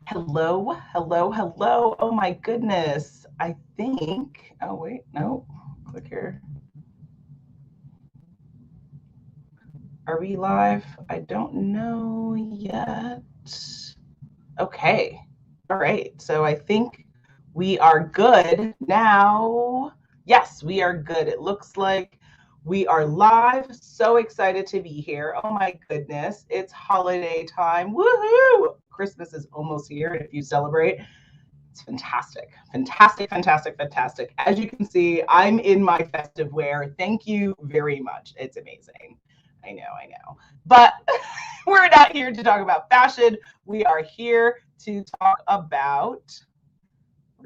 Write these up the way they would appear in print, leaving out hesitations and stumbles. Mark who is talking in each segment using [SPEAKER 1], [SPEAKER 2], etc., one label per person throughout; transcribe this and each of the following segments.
[SPEAKER 1] Hello, hello, hello. Oh my goodness. I think, oh wait, no, click here. Are we live? I don't know yet. Okay. All right. So I think we are good now. Yes, we are good. It looks like we are live. So excited to be here. Oh my goodness. It's holiday time. Woohoo! Christmas is almost here. And if you celebrate, it's fantastic. Fantastic, fantastic, fantastic. As you can see, I'm in my festive wear. Thank you very much. It's amazing. I know. But we're not here to talk about fashion. We are here to talk about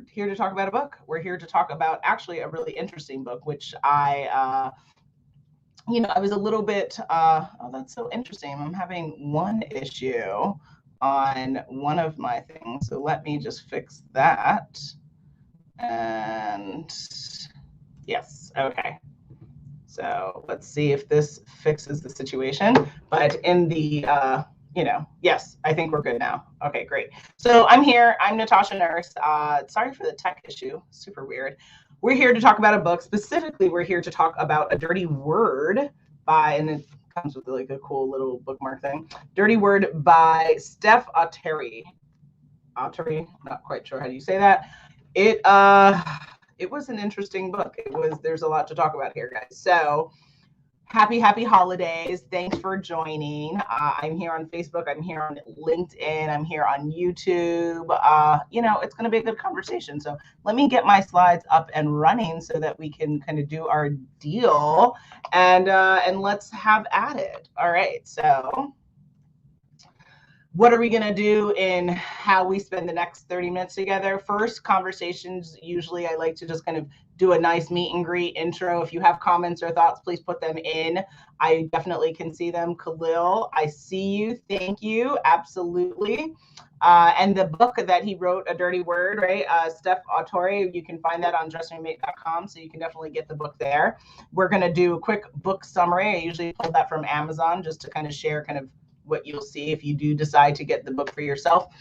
[SPEAKER 1] a book. We're here to talk about actually a really interesting book, which I was a little bit, oh, that's so interesting. I'm having one issue on one of my things. So let me just fix that. And yes, okay. So let's see if this fixes the situation. But in the, yes, I think we're good now. Okay, great. So I'm here. I'm Natasha Nurse. Sorry for the tech issue. Super weird. We're here to talk about a book. Specifically, we're here to talk about A Dirty Word and it comes with like a cool little bookmark thing. Dirty Word by Steph Autry. Autry, not quite sure how you say that. It was an interesting book. There's a lot to talk about here, guys. So happy holidays. Thanks for joining. I'm here on Facebook, I'm here on LinkedIn, I'm here on YouTube. It's going to be a good conversation. So let me get my slides up and running so that we can kind of do our deal and let's have at it. All right, so what are we going to do in how we spend the next 30 minutes together? First, conversations. Usually I like to just kind of do a nice meet and greet intro. If you have comments or thoughts, please put them in. I definitely can see them. Khalil, I see you. Thank you. Absolutely. And the book that he wrote, A Dirty Word, right? Steph Autry, you can find that on dressingmate.com. So you can definitely get the book there. We're going to do a quick book summary. I usually pull that from Amazon just to kind of share kind of what you'll see if you do decide to get the book for yourself.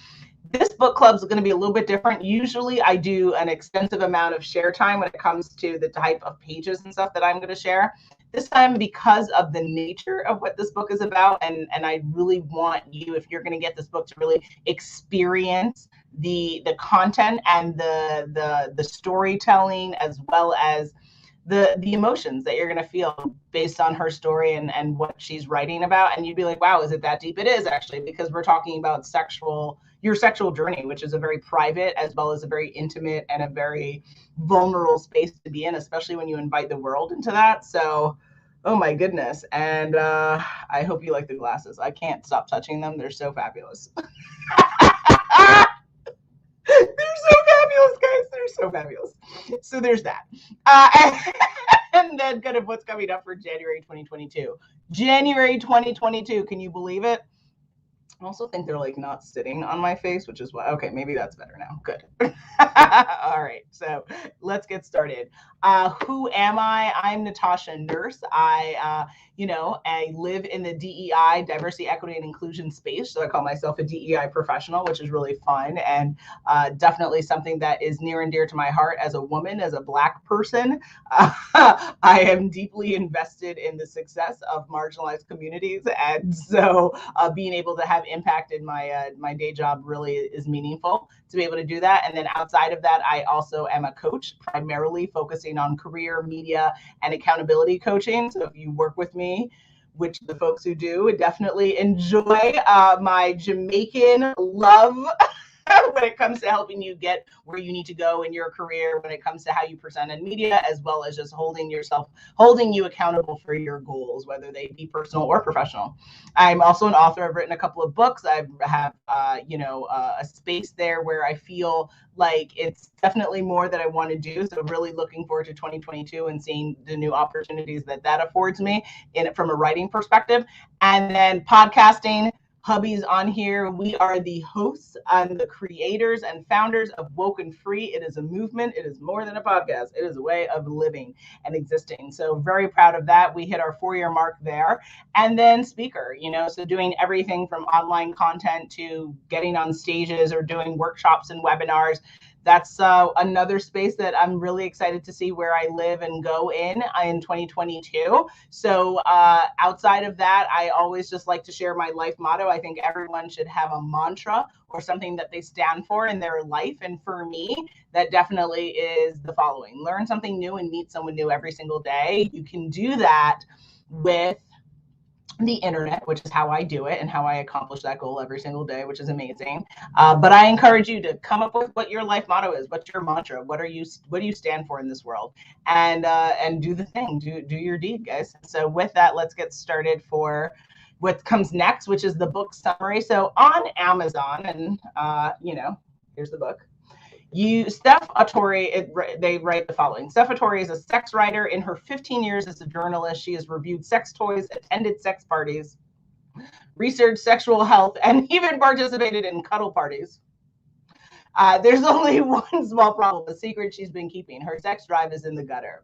[SPEAKER 1] This book club is going to be a little bit different. Usually I do an extensive amount of share time when it comes to the type of pages and stuff that I'm going to share. This time, because of the nature of what this book is about, and I really want you, if you're going to get this book, to really experience the content and the storytelling, as well as the emotions that you're going to feel based on her story and what she's writing about. And you'd be like, wow, is it that deep? It is, actually, because we're talking about your sexual journey, which is a very private as well as a very intimate and a very vulnerable space to be in, especially when you invite the world into that. So, oh my goodness. And I hope you like the glasses. I can't stop touching them. They're so fabulous. They're so fabulous, guys. They're so fabulous. So there's that. And then kind of what's coming up for January 2022. January 2022. Can you believe it? I also think they're like not sitting on my face, which is why. Okay, maybe that's better now. Good. All right, so let's get started. Who am I? I'm Natasha Nurse. I live in the DEI, diversity, equity, and inclusion space. So I call myself a DEI professional, which is really fun and definitely something that is near and dear to my heart as a woman, as a Black person. I am deeply invested in the success of marginalized communities, and so being able to have impact in my day job really is meaningful to be able to do that. And then outside of that, I also am a coach, primarily focusing on career, media, and accountability coaching. So if you work with me, which the folks who do definitely enjoy my Jamaican love when it comes to helping you get where you need to go in your career, when it comes to how you present in media, as well as just holding you accountable for your goals, whether they be personal or professional. I'm also an author. I've written a couple of books. I have, a space there where I feel like it's definitely more that I want to do. So really looking forward to 2022 and seeing the new opportunities that affords me from a writing perspective. And then podcasting, hubbies on here. We are the hosts and the creators and founders of Woken Free. It is a movement. It is more than a podcast. It is a way of living and existing. So very proud of that. We hit our 4-year mark there. And then speaker, so doing everything from online content to getting on stages or doing workshops and webinars. That's another space that I'm really excited to see where I live and go in 2022. So outside of that, I always just like to share my life motto. I think everyone should have a mantra or something that they stand for in their life. And for me, that definitely is the following: learn something new and meet someone new every single day. You can do that with the internet, which is how I do it and how I accomplish that goal every single day, which is amazing. But I encourage you to come up with what your life motto is. What's your mantra? What do you stand for in this world? And do the thing, do your deed, guys. So with that, let's get started for what comes next, which is the book summary. So on Amazon, and here's the book. Steph Atori, they write the following. Steph Atori is a sex writer. In her 15 years as a journalist, she has reviewed sex toys, attended sex parties, researched sexual health, and even participated in cuddle parties. There's only one small problem, a secret she's been keeping. Her sex drive is in the gutter.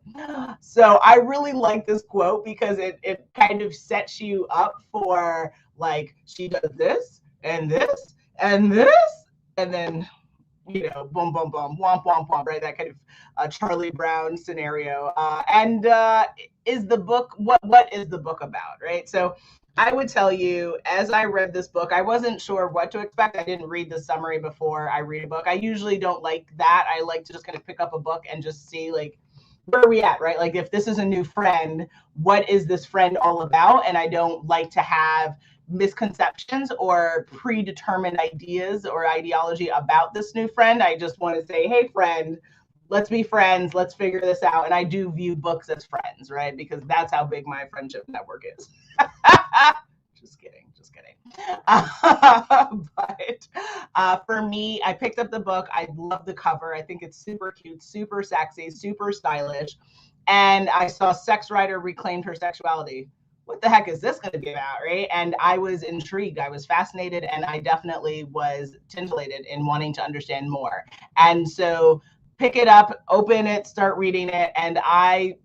[SPEAKER 1] So I really like this quote because it kind of sets you up for, like, she does this and this and this, and then boom, boom, boom, womp, womp, womp, right? That kind of Charlie Brown scenario. Is the book, what is the book about, right? So I would tell you, as I read this book, I wasn't sure what to expect. I didn't read the summary before I read a book. I usually don't like that. I like to just kind of pick up a book and just see, like, where are we at, right? Like, if this is a new friend, what is this friend all about? And I don't like to have misconceptions or predetermined ideas or ideology about this new friend. I just want to say, hey, friend, let's be friends. Let's figure this out. And I do view books as friends, right? Because that's how big my friendship network is. Just kidding. But for me, I picked up the book. I love the cover. I think it's super cute, super sexy, super stylish. And I saw sex writer reclaimed her sexuality. What the heck is this going to be about, right? And I was intrigued, I was fascinated, and I definitely was titillated in wanting to understand more. And so pick it up, open it, start reading it, and I,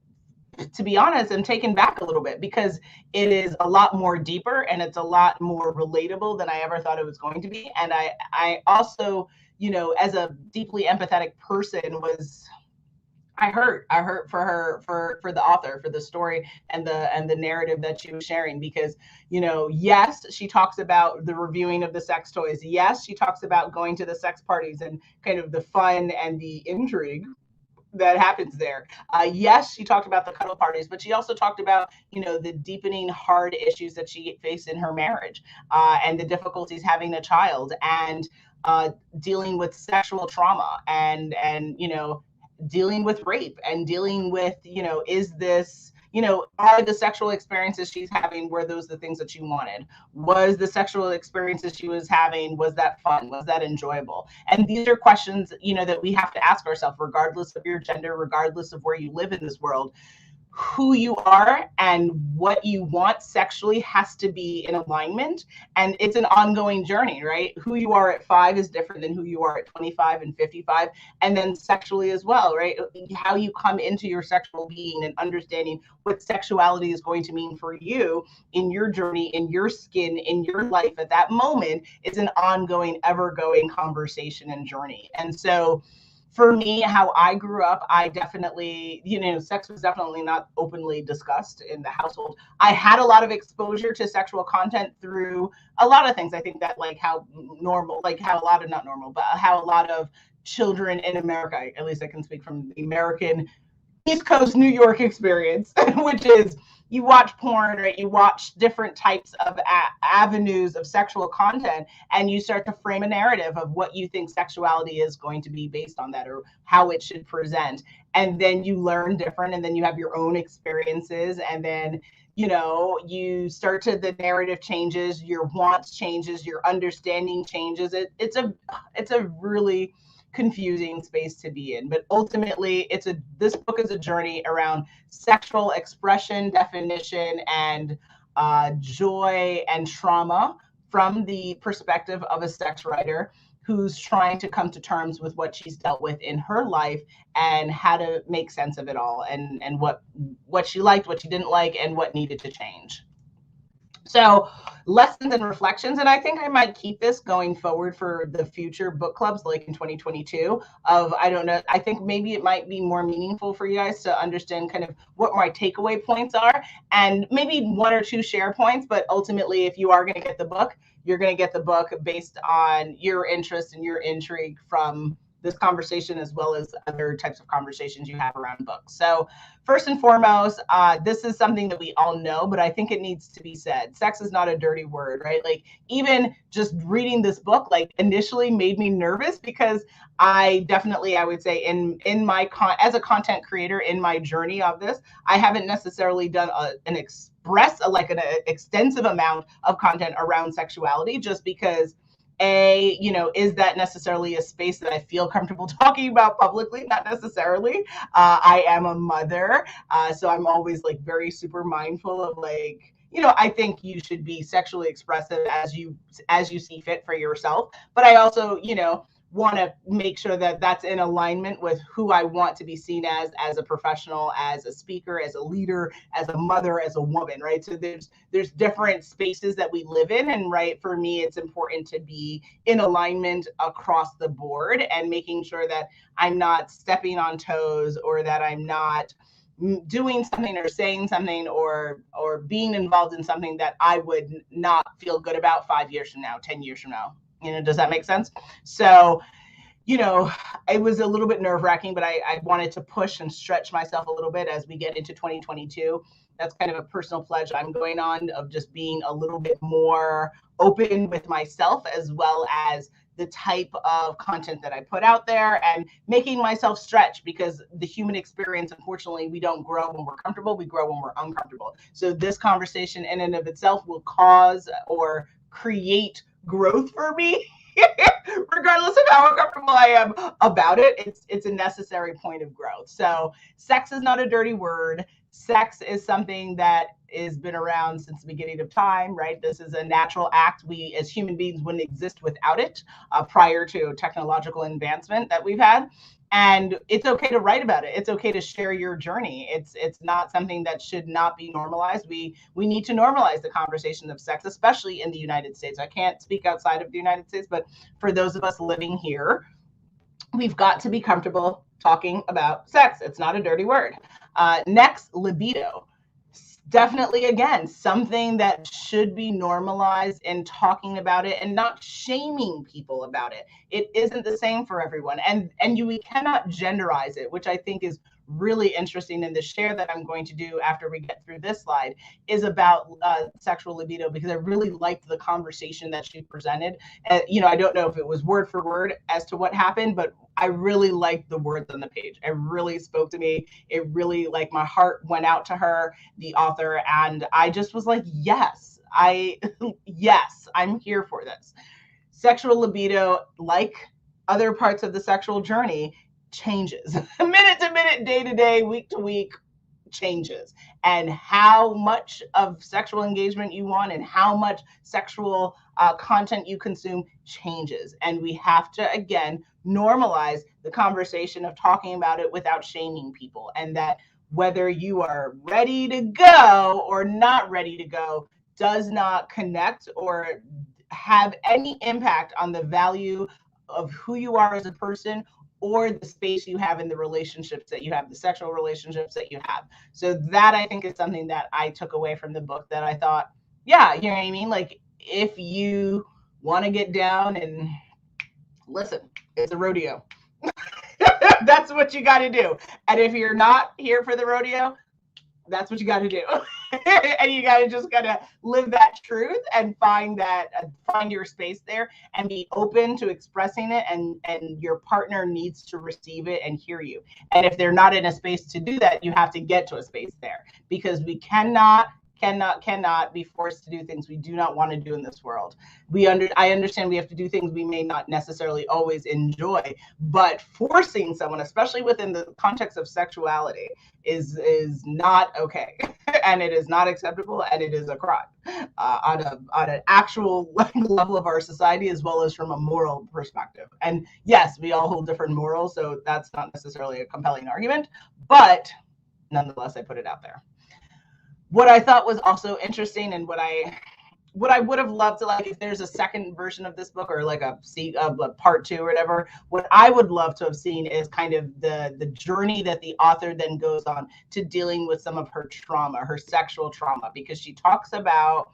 [SPEAKER 1] to be honest, am taken back a little bit because it is a lot more deeper and it's a lot more relatable than I ever thought it was going to be. And I also, as a deeply empathetic person, I hurt for her, for the author, for the story and the narrative that she was sharing, because, yes, she talks about the reviewing of the sex toys. Yes, she talks about going to the sex parties and kind of the fun and the intrigue that happens there. Yes, she talked about the cuddle parties, but she also talked about, the deepening hard issues that she faced in her marriage, and the difficulties having a child, and dealing with sexual trauma, and dealing with rape, and dealing with, is this, are the sexual experiences she's having, were those the things that she wanted? Was the sexual experiences she was having, was that fun? Was that enjoyable? And these are questions, that we have to ask ourselves, regardless of your gender, regardless of where you live in this world. Who you are and what you want sexually has to be in alignment. And it's an ongoing journey, right? Who you are at 5 is different than who you are at 25 and 55. And then sexually as well, right? How you come into your sexual being and understanding what sexuality is going to mean for you in your journey, in your skin, in your life at that moment is an ongoing, ever-going conversation and journey. And so for me, how I grew up, I definitely, sex was definitely not openly discussed in the household. I had a lot of exposure to sexual content through a lot of things. I think that how a lot of children in America, at least I can speak from the American East Coast New York experience, which is you watch porn, right? You watch different types of avenues of sexual content, and you start to frame a narrative of what you think sexuality is going to be based on that, or how it should present. And then you learn different, and then you have your own experiences, and then you start to, the narrative changes, your wants changes, your understanding changes. It's a really confusing space to be in, but ultimately this book is a journey around sexual expression, definition, and joy and trauma from the perspective of a sex writer who's trying to come to terms with what she's dealt with in her life and how to make sense of it all, and what she liked, what she didn't like, and what needed to change. So lessons and reflections, and I think I might keep this going forward for the future book clubs, like in 2022, of, I don't know, I think maybe it might be more meaningful for you guys to understand kind of what my takeaway points are, and maybe one or two share points, but ultimately, if you are going to get the book, you're going to get the book based on your interest and your intrigue from this conversation, as well as other types of conversations you have around books. So first and foremost, this is something that we all know, but I think it needs to be said. Sex is not a dirty word, right? Like, even just reading this book, like, initially made me nervous, because I definitely, I would say, in my as a content creator, in my journey of this, I haven't necessarily done an extensive amount of content around sexuality, just because, is that necessarily a space that I feel comfortable talking about publicly? Not necessarily. I am a mother, so I'm always like very super mindful of, like, I think you should be sexually expressive as you see fit for yourself. But I also, want to make sure that that's in alignment with who I want to be seen as a professional, as a speaker, as a leader, as a mother, as a woman, right? So there's different spaces that we live in, and right, for me, it's important to be in alignment across the board, and making sure that I'm not stepping on toes, or that I'm not doing something or saying something or being involved in something that I would not feel good about 5 years from now, 10 years from now. Does that make sense? So, it was a little bit nerve-wracking, but I wanted to push and stretch myself a little bit as we get into 2022. That's kind of a personal pledge I'm going on, of just being a little bit more open with myself, as well as the type of content that I put out there, and making myself stretch, because the human experience, unfortunately, we don't grow when we're comfortable, we grow when we're uncomfortable. So this conversation in and of itself will cause or create growth for me. Regardless of how uncomfortable I am about it, it's a necessary point of growth. So sex is not a dirty word. Sex is something that has been around since the beginning of time, right? This is a natural act. We as human beings wouldn't exist without it, prior to technological advancement that we've had. And it's okay to write about it. It's okay to share your journey. It's not something that should not be normalized. We need to normalize the conversation of sex, especially in the United States. I can't speak outside of the United States, but for those of us living here, we've got to be comfortable talking about sex. It's not a dirty word. Next, libido. Definitely, again, something that should be normalized in talking about it, and not shaming people about it. It isn't the same for everyone, and we cannot genderize it, which I think is really interesting. In the share that I'm going to do after we get through this slide is about sexual libido, because I really liked the conversation that she presented. I don't know if it was word for word as to what happened, but I really liked the words on the page. It really spoke to me. It really, like, my heart went out to her, the author, and I just was like, yes, yes, I'm here for this. Sexual libido, like other parts of the sexual journey, changes minute to minute, day to day, week to week, changes. And how much of sexual engagement you want, and how much sexual content you consume, changes. And we have to, again, normalize the conversation of talking about it without shaming people, and that whether you are ready to go or not ready to go does not connect or have any impact on the value of who you are as a person, or the space you have in the relationships that you have, the sexual relationships that you have. So that, I think, is something that I took away from the book, that I thought, yeah, you know what I mean? Like, if you want to get down and listen, it's a rodeo. That's what you got to do. And if you're not here for the rodeo, that's what you got to do. And you got to just kind of live that truth, and find your space there, and be open to expressing it, and your partner needs to receive it and hear you. And if they're not in a space to do that, you have to get to a space there, because we cannot cannot be forced to do things we do not want to do in this world. I understand we have to do things we may not necessarily always enjoy, but forcing someone, especially within the context of sexuality, is not okay, and it is not acceptable, and it is a crime on an actual level of our society, as well as from a moral perspective. And yes, we all hold different morals, so that's not necessarily a compelling argument, but nonetheless, I put it out there. What I thought was also interesting, and what I would have loved to, like, if there's a second version of this book, or like a part 2 or whatever, what I would love to have seen is kind of the journey that the author then goes on to dealing with some of her trauma, her sexual trauma, because she talks about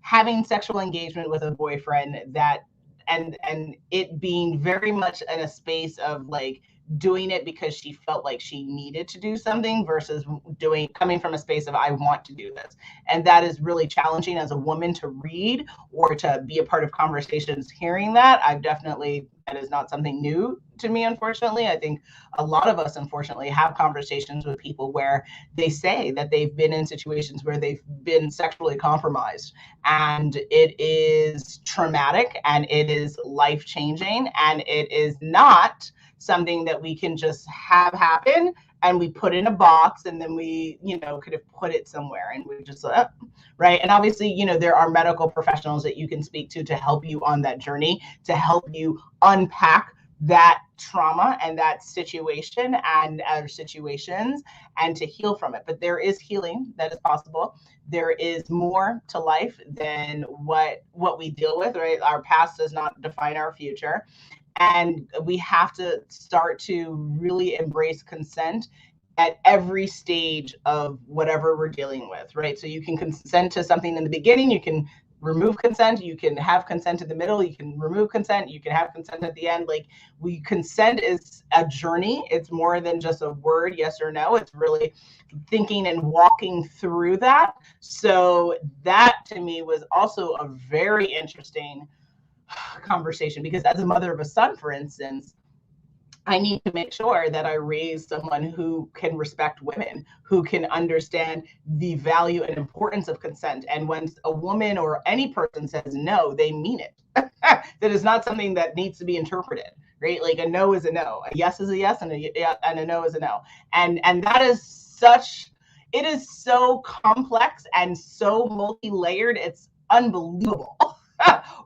[SPEAKER 1] having sexual engagement with a boyfriend that, and it being very much in a space of like doing it because she felt like she needed to do something versus coming from a space of I want to do this. And that is really challenging as a woman to read or to be a part of conversations hearing that. That is not something new to me, unfortunately. I think a lot of us, unfortunately, have conversations with people where they say that they've been in situations where they've been sexually compromised, and it is traumatic, and it is life-changing, and it is not something that we can just have happen and we put in a box and then we, could have put it somewhere and we just, right. And obviously, there are medical professionals that you can speak to help you on that journey, to help you unpack that trauma and that situation and other situations and to heal from it. But there is healing that is possible. There is more to life than what we deal with, right? Our past does not define our future. And we have to start to really embrace consent at every stage of whatever we're dealing with, right? So you can consent to something in the beginning, you can remove consent, you can have consent in the middle, you can remove consent, you can have consent at the end. Like, consent is a journey. It's more than just a word, yes or no. It's really thinking and walking through that. So that to me was also a very interesting conversation, because as a mother of a son, for instance, I need to make sure that I raise someone who can respect women, who can understand the value and importance of consent. And when a woman or any person says no, they mean it. That is not something that needs to be interpreted, right? Like, a no is a no, a yes is a yes, and a no is a no. And that is it is so complex and so multi-layered. It's unbelievable.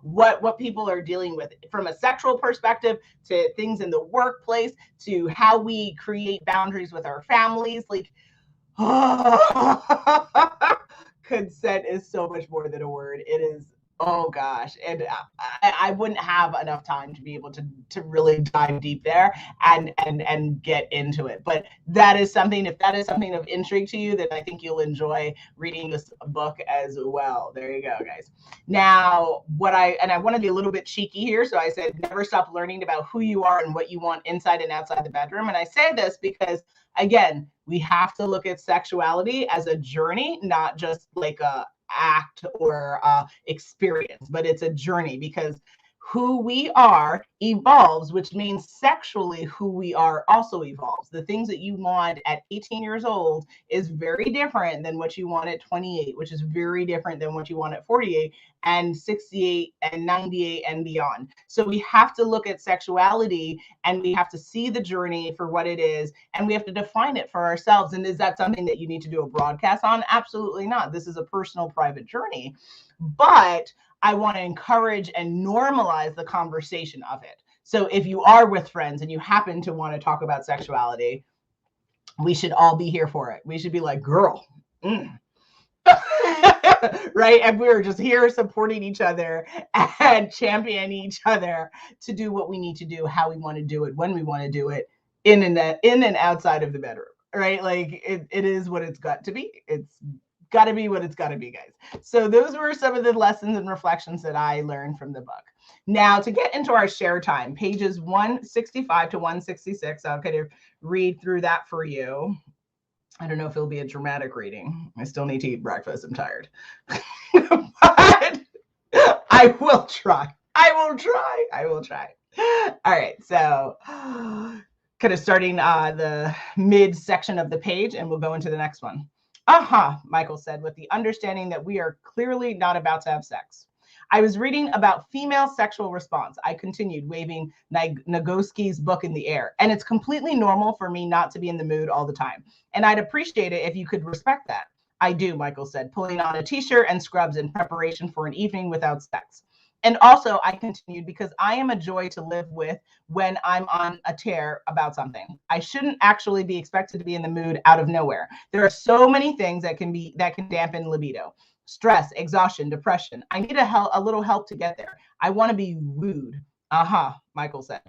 [SPEAKER 1] What people are dealing with, from a sexual perspective to things in the workplace to how we create boundaries with our families. Like, consent is so much more than a word. It is, oh gosh. And I wouldn't have enough time to be able to really dive deep there and get into it. But that is something, if that is something of intrigue to you, then I think you'll enjoy reading this book as well. There you go, guys. Now, I want to be a little bit cheeky here. So I said, never stop learning about who you are and what you want inside and outside the bedroom. And I say this because, again, we have to look at sexuality as a journey, not just like a act or experience, but it's a journey, because who we are evolves, which means sexually who we are also evolves. The things that you want at 18 years old is very different than what you want at 28, which is very different than what you want at 48 and 68 and 98 and beyond. So we have to look at sexuality and we have to see the journey for what it is, and we have to define it for ourselves. And is that something that you need to do a broadcast on? Absolutely not. This is a personal, private journey. But I want to encourage and normalize the conversation of it. So if you are with friends and you happen to want to talk about sexuality, we should all be here for it. We should be like, girl, right? And we're just here supporting each other and championing each other to do what we need to do, how we want to do it, when we want to do it, in and outside of the bedroom, right? Like, it is what it's got to be. It's got to be what it's got to be, guys. So those were some of the lessons and reflections that I learned from the book. Now, to get into our share time, pages 165 to 166, I'll kind of read through that for you. I don't know if it'll be a dramatic reading. I still need to eat breakfast. I'm tired. But I will try. I will try. All right. So kind of starting the mid section of the page, and we'll go into the next one. Michael said, with the understanding that we are clearly not about to have sex. I was reading about female sexual response. I continued, waving Nagoski's book in the air. And it's completely normal for me not to be in the mood all the time. And I'd appreciate it if you could respect that. I do, Michael said, pulling on a t-shirt and scrubs in preparation for an evening without sex. And also, I continued, because I am a joy to live with when I'm on a tear about something. I shouldn't actually be expected to be in the mood out of nowhere. There are so many things that can dampen libido. Stress, exhaustion, depression. I need a little help to get there. I want to be wooed. Michael said.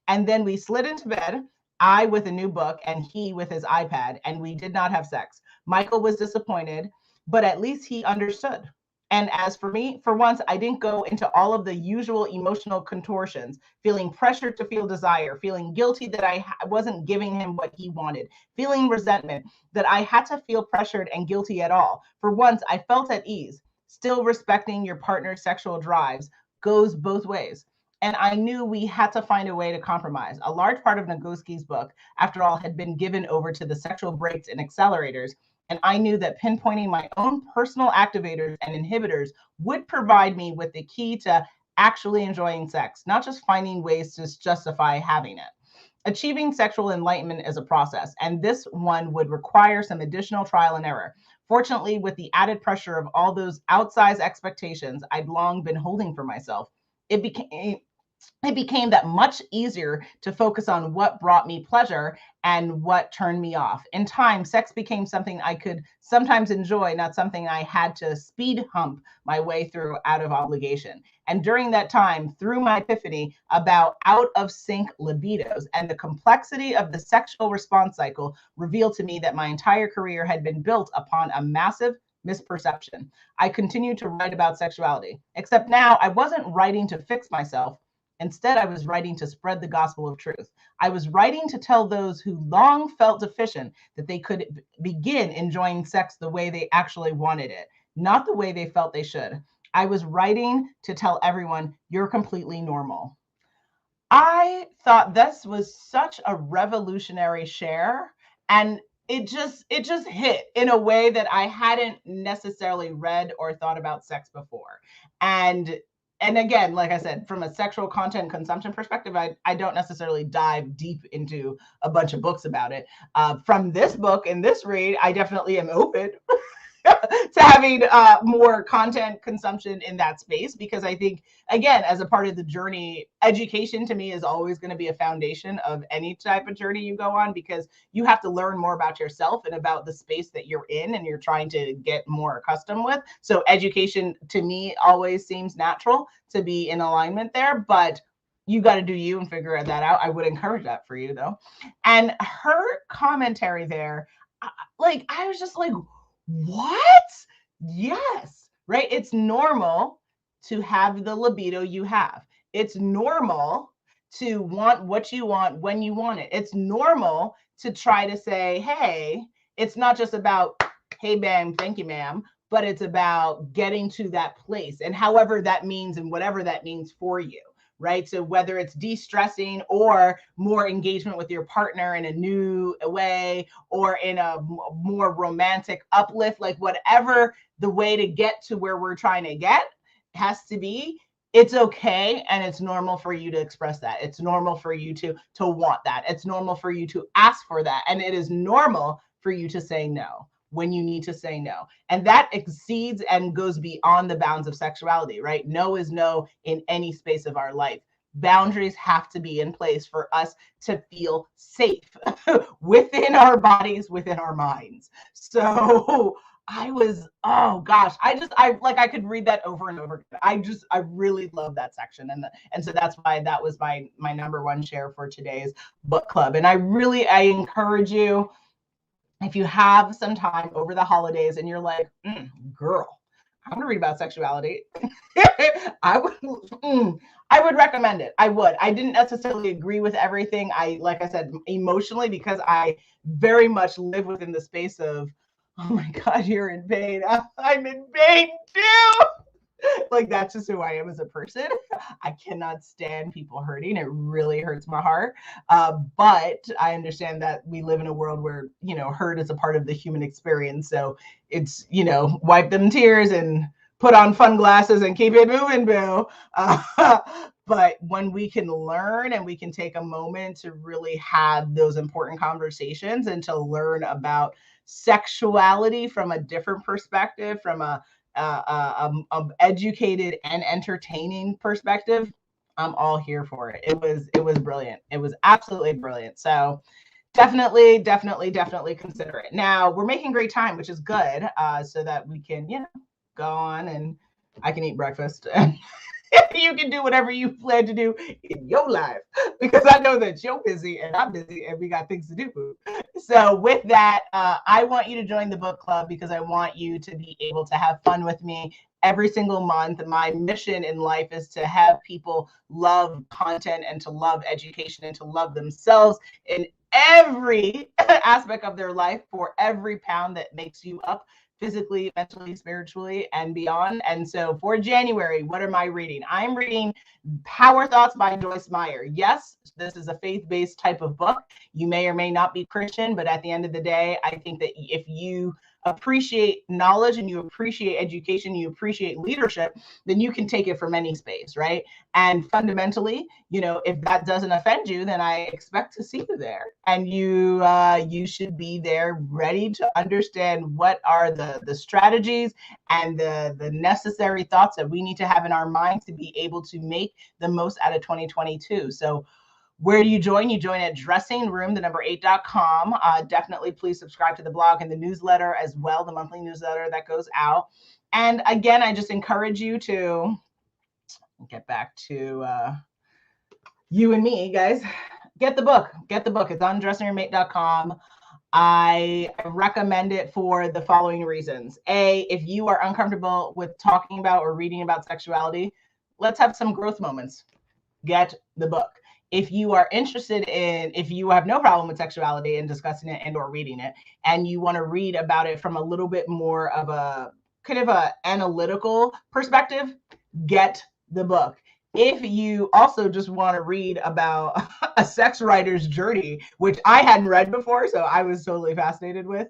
[SPEAKER 1] And then we slid into bed, I with a new book and he with his iPad, and we did not have sex. Michael was disappointed, but at least he understood. And as for me, for once, I didn't go into all of the usual emotional contortions, feeling pressured to feel desire, feeling guilty that I wasn't giving him what he wanted, feeling resentment that I had to feel pressured and guilty at all. For once, I felt at ease. Still respecting your partner's sexual drives goes both ways. And I knew we had to find a way to compromise. A large part of Nagoski's book, after all, had been given over to the sexual brakes and accelerators. And I knew that pinpointing my own personal activators and inhibitors would provide me with the key to actually enjoying sex, not just finding ways to justify having it. Achieving sexual enlightenment is a process, and this one would require some additional trial and error. Fortunately, with the added pressure of all those outsized expectations I'd long been holding for myself, it became that much easier to focus on what brought me pleasure and what turned me off. In time, sex became something I could sometimes enjoy, not something I had to speed hump my way through out of obligation. And during that time, through my epiphany about out of sync libidos and the complexity of the sexual response cycle, revealed to me that my entire career had been built upon a massive misperception. I continued to write about sexuality, except now I wasn't writing to fix myself. Instead, I was writing to spread the gospel of truth. I was writing to tell those who long felt deficient that they could begin enjoying sex the way they actually wanted it, not the way they felt they should. I was writing to tell everyone, you're completely normal. I thought this was such a revolutionary share, and it just hit in a way that I hadn't necessarily read or thought about sex before. And again, like I said, from a sexual content consumption perspective, I don't necessarily dive deep into a bunch of books about it. From this book and this read, I definitely am open to having more content consumption in that space, because I think, again, as a part of the journey, education to me is always going to be a foundation of any type of journey you go on, because you have to learn more about yourself and about the space that you're in and you're trying to get more accustomed with. So education to me always seems natural to be in alignment there, but you got to do you and figure that out. I would encourage that for you, though. And her commentary there, I was just like, what? Yes, right? It's normal to have the libido you have. It's normal to want what you want when you want it. It's normal to try to say, hey, it's not just about, hey, ma'am, thank you, ma'am, but it's about getting to that place, and however that means and whatever that means for you. Right? So whether it's de-stressing or more engagement with your partner in a new way, or in a more romantic uplift, like whatever the way to get to where we're trying to get has to be, it's okay. And it's normal for you to express that. It's normal for you to want that. It's normal for you to ask for that. And it is normal for you to say no when you need to say no. And that exceeds and goes beyond the bounds of sexuality, right? No is no in any space of our life. Boundaries have to be in place for us to feel safe within our bodies, within our minds. So I was, oh gosh, I could read that over and over. I really love that section. And so that's why that was my number one share for today's book club. And I encourage you, if you have some time over the holidays and you're like, girl, I'm going to read about sexuality, I would recommend it. I didn't necessarily agree with everything. Like I said, emotionally, because I very much live within the space of, oh my God, you're in pain. I'm in pain too. Like, that's just who I am as a person. I cannot stand people hurting. It really hurts my heart. But I understand that we live in a world where, hurt is a part of the human experience. So it's, wipe them tears and put on fun glasses and keep it moving, boo. But when we can learn and we can take a moment to really have those important conversations and to learn about sexuality from a different perspective, from a educated and entertaining perspective, I'm all here for it. It was brilliant. It was absolutely brilliant. So definitely consider it. Now we're making great time, which is good, so that we can, go on and I can eat breakfast. You can do whatever you plan to do in your life, because I know that you're busy and I'm busy and we got things to do. So with that, I want you to join the book club because I want you to be able to have fun with me every single month. My mission in life is to have people love content and to love education and to love themselves in every aspect of their life for every pound that makes you up physically, mentally, spiritually, and beyond. And so for January, what am I reading? I'm reading Power Thoughts by Joyce Meyer. Yes, this is a faith-based type of book. You may or may not be Christian, but at the end of the day, I think that if you appreciate knowledge and you appreciate education, you appreciate leadership, then you can take it from any space, right? And fundamentally, if that doesn't offend you, then I expect to see you there, and you should be there ready to understand what are the strategies and the necessary thoughts that we need to have in our minds to be able to make the most out of 2022. So where do you join? You join at dressingroom8.com. Definitely please subscribe to the blog and the newsletter as well, the monthly newsletter that goes out. And again, I just encourage you to get back to you and me, guys. Get the book. It's on dressingroom8.com. I recommend it for the following reasons. A, if you are uncomfortable with talking about or reading about sexuality, let's have some growth moments. Get the book. If you are interested in, if you have no problem with sexuality and discussing it and or reading it, and you want to read about it from a little bit more of a kind of a analytical perspective, get the book. If you also just want to read about a sex writer's journey, which I hadn't read before, so I was totally fascinated with,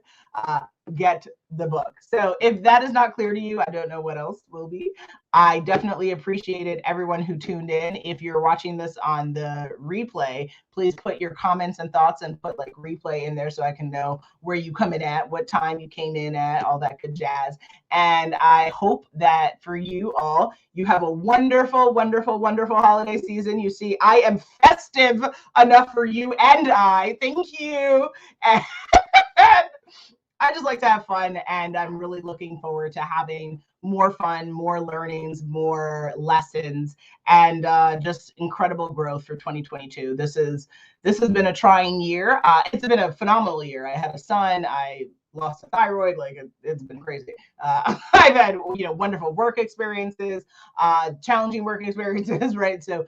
[SPEAKER 1] get the book. So if that is not clear to you, I don't know what else will be. I definitely appreciated everyone who tuned in. If you're watching this on the replay, please put your comments and thoughts and put like replay in there so I can know where you come in at, what time you came in at, all that good jazz. And I hope that for you all, you have a wonderful holiday season. You see, I am festive enough for you and I. Thank you. And I just like to have fun, and I'm really looking forward to having more fun, more learnings, more lessons, and just incredible growth for 2022. This has been a trying year. It's been a phenomenal year. I had a son. I lost a thyroid. Like it's been crazy. I've had wonderful work experiences, challenging work experiences, right? So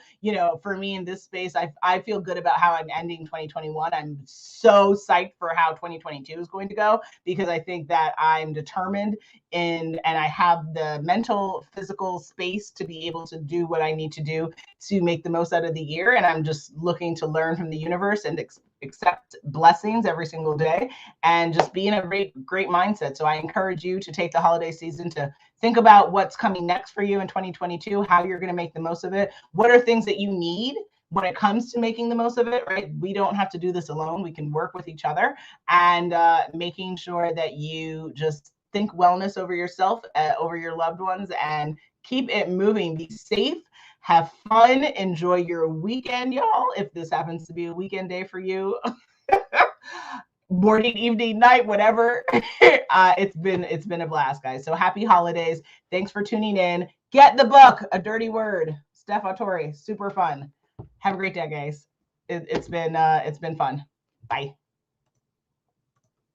[SPEAKER 1] for me in this space, I feel good about how I'm ending 2021. I'm so psyched for how 2022 is going to go, because I think that I'm determined and I have the mental, physical space to be able to do what I need to do to make the most out of the year. And I'm just looking to learn from the universe and accept blessings every single day and just be in a great mindset. So I encourage you to take the holiday season to think about what's coming next for you in 2022, how you're going to make the most of it. What are things that you need when it comes to making the most of it, right? We don't have to do this alone. We can work with each other, and making sure that you just think wellness over yourself, over your loved ones, and keep it moving. Be safe. Have fun. Enjoy your weekend, y'all. If this happens to be a weekend day for you, morning, evening, night, whatever. It's been a blast, guys. So happy holidays. Thanks for tuning in. Get the book, A Dirty Word. Steph Autori, super fun. Have a great day, guys. It's been fun. Bye.